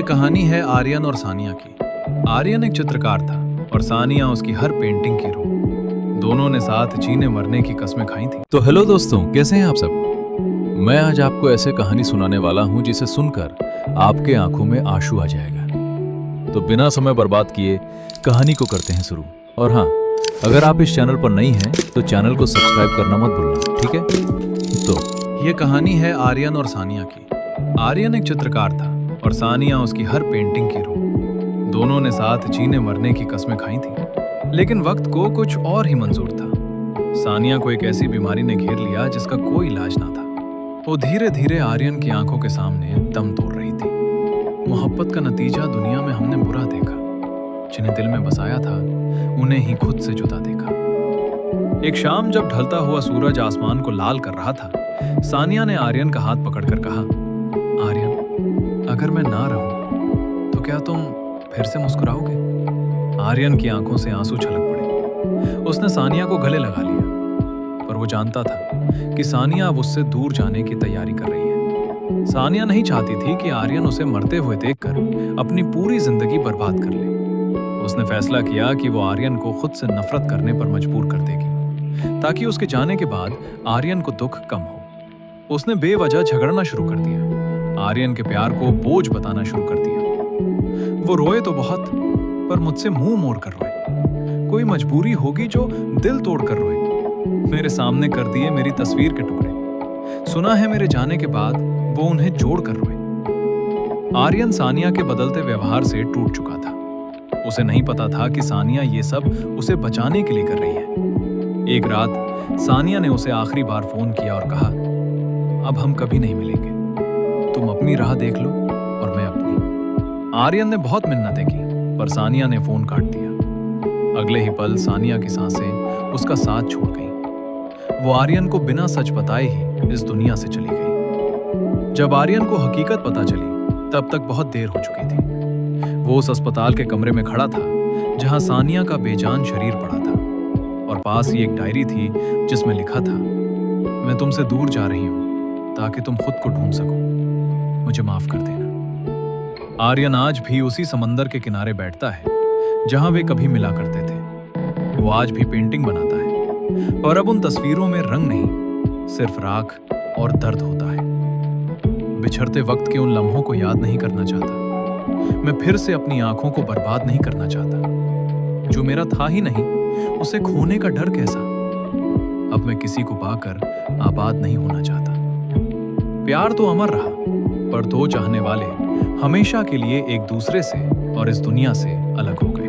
कहानी है आर्यन और सानिया की। आर्यन एक चित्रकार था और सानिया उसकी हर पेंटिंग की रूह। दोनों ने साथ जीने मरने की कस्में खाई थी। तो हेलो दोस्तों, कैसे हैं आप सब। मैं आज आपको ऐसे कहानी सुनाने वाला हूं जिसे सुनकर आपके आंखों में आंसू आ जाएगा। तो बिना समय बर्बाद किए कहानी को करते हैं शुरू। और हाँ, अगर आप इस चैनल पर नई हैं तो चैनल को सब्सक्राइब करना मत भूलना, ठीक है। तो ये कहानी है आर्यन और सानिया की। आर्यन एक चित्रकार था और सानिया उसकी हर पेंटिंग की रूह। दोनों ने साथ जीने मरने की कस्में खाई थी, लेकिन वक्त को कुछ और ही मंजूर था। सानिया को एक ऐसी बीमारी ने घेर लिया जिसका कोई इलाज ना था। वो धीरे धीरे आर्यन की आंखों के सामने दम तोड़ रही थी। मोहब्बत का नतीजा दुनिया में हमने बुरा देखा। जिन्हें दिल में बसाया था उन्हें ही खुद से जुदा देखा। एक शाम जब ढलता हुआ सूरज आसमान को लाल कर रहा था, सानिया ने आर्यन का हाथ पकड़कर कहा, आर्यन, अगर मैं ना रहूं तो क्या तुम फिर से मुस्कुराओगे? आर्यन की आंखों से आंसू छलक पड़े। उसने सानिया को गले लगा लिया, पर वो जानता था कि सानिया अब उससे दूर जाने की तैयारी कर रही है। सानिया नहीं चाहती थी कि आर्यन उसे मरते हुए देखकर अपनी पूरी जिंदगी बर्बाद कर ले। उसने फैसला किया कि वो आर्यन को खुद से नफरत करने पर मजबूर कर देगी, ताकि उसके जाने के बाद आर्यन को दुख कम हो। उसने बेवजह झगड़ना शुरू कर दिया, आर्यन के प्यार को बोझ बताना शुरू कर दिया। वो रोए तो बहुत, पर मुझसे मुंह मोड़ कर रोए। कोई मजबूरी होगी जो दिल तोड़ कर रोए। मेरे सामने कर दिए मेरी तस्वीर के टुकड़े। सुना है मेरे जाने के बाद वो उन्हें जोड़ कर रोए। आर्यन सानिया के बदलते व्यवहार से टूट चुका था। उसे नहीं पता था कि सानिया ये सब उसे बचाने के लिए कर रही है। एक रात सानिया ने उसे आखिरी बार फोन किया और कहा, अब हम कभी नहीं मिलेंगे। तुम अपनी राह देख लो और मैं अपनी। आर्यन ने बहुत मिन्नतें की, पर सानिया ने फोन काट दिया। अगले ही पल सानिया की सांसें उसका साथ छोड़ गईं। वो आर्यन को बिना सच बताए ही इस दुनिया से चली गई। जब आर्यन को हकीकत पता चली, तब तक बहुत देर हो चुकी थी। वो उस अस्पताल के कमरे में खड़ा था जहां सानिया का बेजान शरीर पड़ा था, और पास ही एक डायरी थी जिसमें लिखा था, मैं तुमसे दूर जा रही हूं ताकि तुम खुद को ढूंढ सको। मुझे माफ कर देना। आर्यन आज भी उसी समंदर के किनारे बैठता है जहां वे कभी मिला करते थे। वो आज भी पेंटिंग बनाता है, पर अब उन तस्वीरों में रंग नहीं, सिर्फ राख और दर्द होता है। बिछड़ते वक्त के उन लम्हों को याद नहीं करना चाहता। मैं फिर से अपनी आंखों को बर्बाद नहीं करना चाहता। जो मेरा था ही नहीं, उसे खोने का डर कैसा। अब मैं किसी को पाकर आबाद नहीं होना चाहता। प्यार तो अमर रहा, पर दो चाहने वाले हमेशा के लिए एक दूसरे से और इस दुनिया से अलग हो गए।